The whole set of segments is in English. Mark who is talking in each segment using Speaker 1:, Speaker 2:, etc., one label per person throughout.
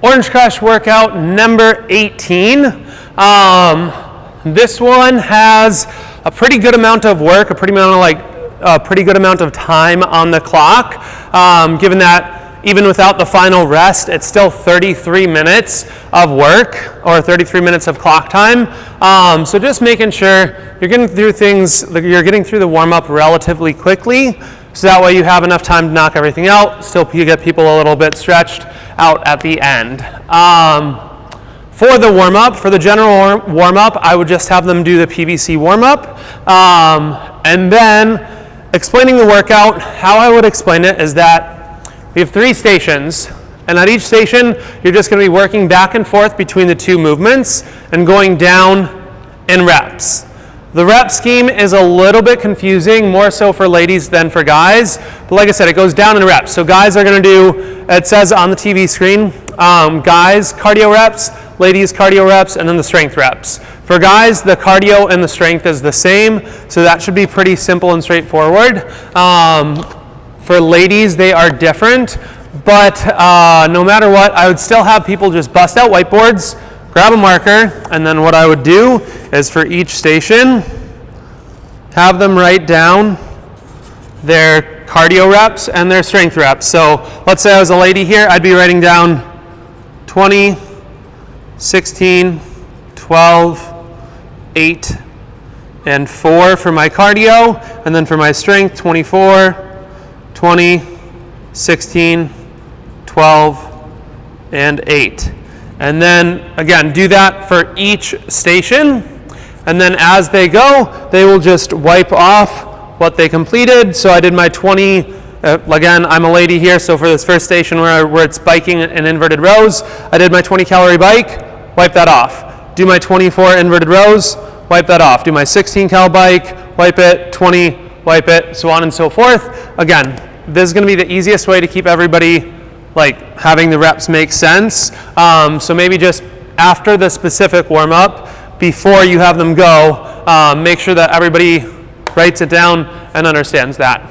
Speaker 1: Orange Crush workout number 18. This one has a pretty good amount of work, a pretty good amount of time on the clock, given that even without the final rest, it's still 33 minutes of work or 33 minutes of clock time. So just making sure you're getting through the warm-up relatively quickly, so that way you have enough time to knock everything out. Still, you get people a little bit stretched out at the end. For the warm-up, for the general warm-up, I would just have them do the PVC warm-up. And then explaining the workout, how I would explain it is that we have 3 stations, and at each station, you're just going to be working back and forth between the 2 movements and going down in reps. The rep scheme is a little bit confusing, more so for ladies than for guys, but like I said, it goes down in reps. So guys are going to do, it says on the TV screen, guys cardio reps, ladies cardio reps, and then the strength reps. For guys, the cardio and the strength is the same, so that should be pretty simple and straightforward. For ladies, they are different, but no matter what, I would still have people just bust out whiteboards, grab a marker, and then what I would do is for each station, have them write down their cardio reps and their strength reps. So let's say I was a lady here, I'd be writing down 20, 16, 12, 8, and 4 for my cardio, and then for my strength, 24, 20, 16, 12, and 8. And then, again, do that for each station. And then as they go, they will just wipe off what they completed. So I did my 20, again, I'm a lady here, so for this first station where it's biking in inverted rows, I did my 20 calorie bike, wipe that off. Do my 24 inverted rows, wipe that off. Do my 16 cal bike, wipe it, 20, wipe it, so on and so forth. Again, this is going to be the easiest way to keep everybody having the reps make sense. So maybe just after the specific warm-up, before you have them go, make sure that everybody writes it down and understands that.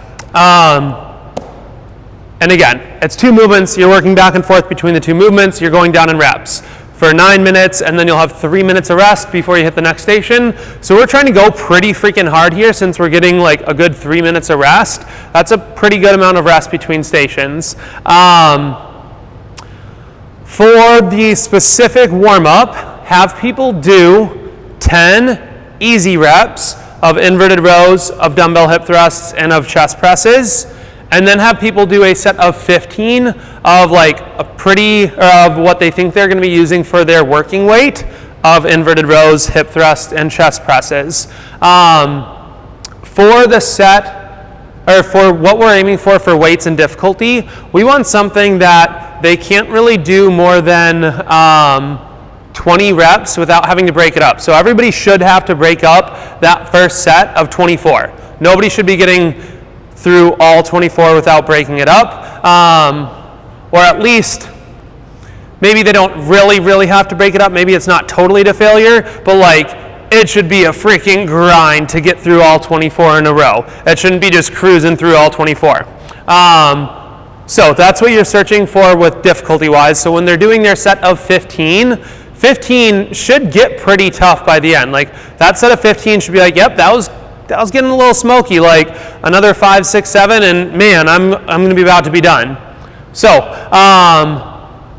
Speaker 1: And again, it's 2 movements. You're working back and forth between the 2 movements. You're going down in reps for 9 minutes, and then you'll have 3 minutes of rest before you hit the next station. So we're trying to go pretty freaking hard here since we're getting a good 3 minutes of rest. That's a pretty good amount of rest between stations. For the specific warm-up, have people do 10 easy reps of inverted rows, of dumbbell hip thrusts, and of chest presses. And then have people do a set of 15 of of what they think they're going to be using for their working weight of inverted rows, hip thrusts, and chest presses. For the set, or for what we're aiming for weights and difficulty, we want something that they can't really do more than 20 reps without having to break it up. So everybody should have to break up that first set of 24. Nobody should be getting through all 24 without breaking it up, or at least maybe they don't really have to break it up. Maybe it's not totally to failure, but it should be a freaking grind to get through all 24 in a row. It shouldn't be just cruising through all 24. So that's what you're searching for with difficulty wise. So when they're doing their set of 15 should get pretty tough by the end. That set of 15 should be yep, that was getting a little smoky, another 5, 6, 7, and man, I'm going to be about to be done. So,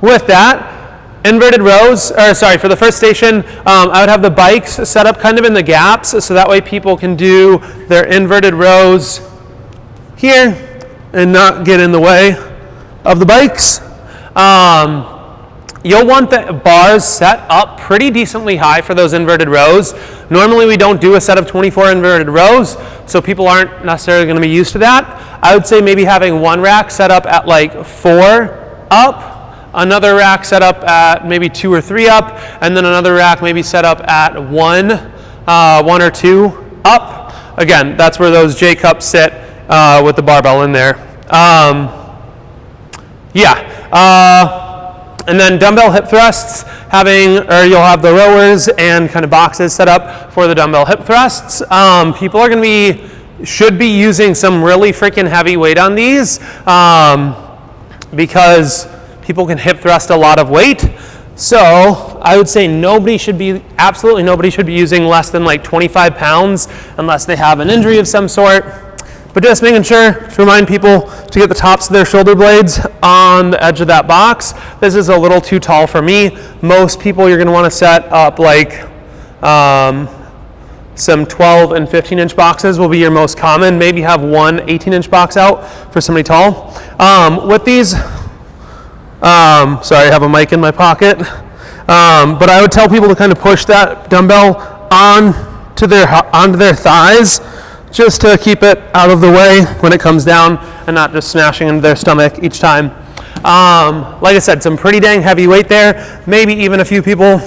Speaker 1: with that, inverted rows, for the first station, I would have the bikes set up kind of in the gaps, so that way people can do their inverted rows here and not get in the way of the bikes. You'll want the bars set up pretty decently high for those inverted rows. Normally we don't do a set of 24 inverted rows, so people aren't necessarily going to be used to that. I would say maybe having one rack set up at 4 up, another rack set up at maybe 2 or 3 up, and then another rack maybe set up at 1 or 2 up. Again, that's where those J-cups sit with the barbell in there. And then dumbbell hip thrusts, you'll have the rowers and kind of boxes set up for the dumbbell hip thrusts. People are going to should be using some really freaking heavy weight on these because people can hip thrust a lot of weight. So I would say absolutely nobody should be using less than like 25 pounds unless they have an injury of some sort. But just making sure to remind people to get the tops of their shoulder blades on the edge of that box. This is a little too tall for me. Most people, you're going to want to set up like some 12 and 15 inch boxes will be your most common. Maybe have one 18-inch box out for somebody tall. With these, sorry, I have a mic in my pocket. But I would tell people to kind of push that dumbbell onto their thighs, just to keep it out of the way when it comes down and not just smashing into their stomach each time. Like I said, some pretty dang heavy weight there. Maybe even a few people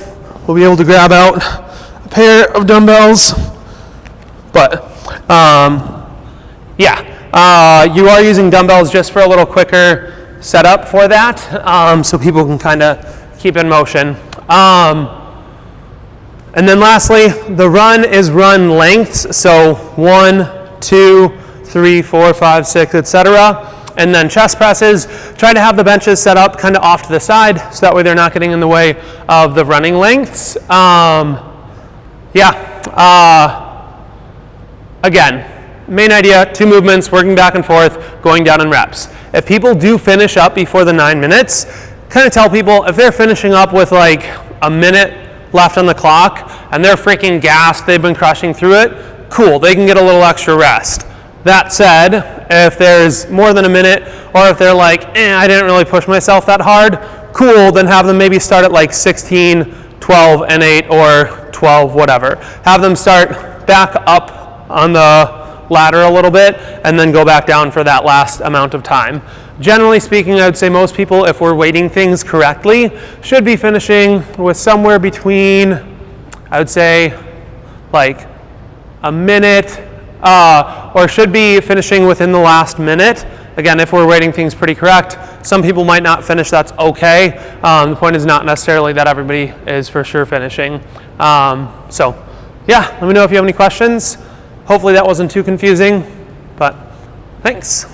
Speaker 1: will be able to grab out a pair of dumbbells. But you are using dumbbells just for a little quicker setup for that, so people can kind of keep in motion. And then lastly, the run is run lengths, so 1, 2, 3, 4, 5, 6, etc. And then chest presses, try to have the benches set up kind of off to the side, so that way they're not getting in the way of the running lengths. Again, main idea, 2 movements, working back and forth, going down in reps. If people do finish up before the 9 minutes, kind of tell people if they're finishing up with like a minute left on the clock and they're freaking gassed, they've been crushing through it, cool, they can get a little extra rest. That said, if there's more than a minute, or if they're like, I didn't really push myself that hard, cool, then have them maybe start at like 16, 12, and 8, or 12, whatever. Have them start back up on the ladder a little bit, and then go back down for that last amount of time. Generally speaking, I would say most people, if we're weighting things correctly, should be finishing with somewhere between, I would say, like a minute, or should be finishing within the last minute. Again, if we're weighting things pretty correct. Some people might not finish, that's okay. The point is not necessarily that everybody is for sure finishing. So yeah, let me know if you have any questions. Hopefully that wasn't too confusing, but thanks.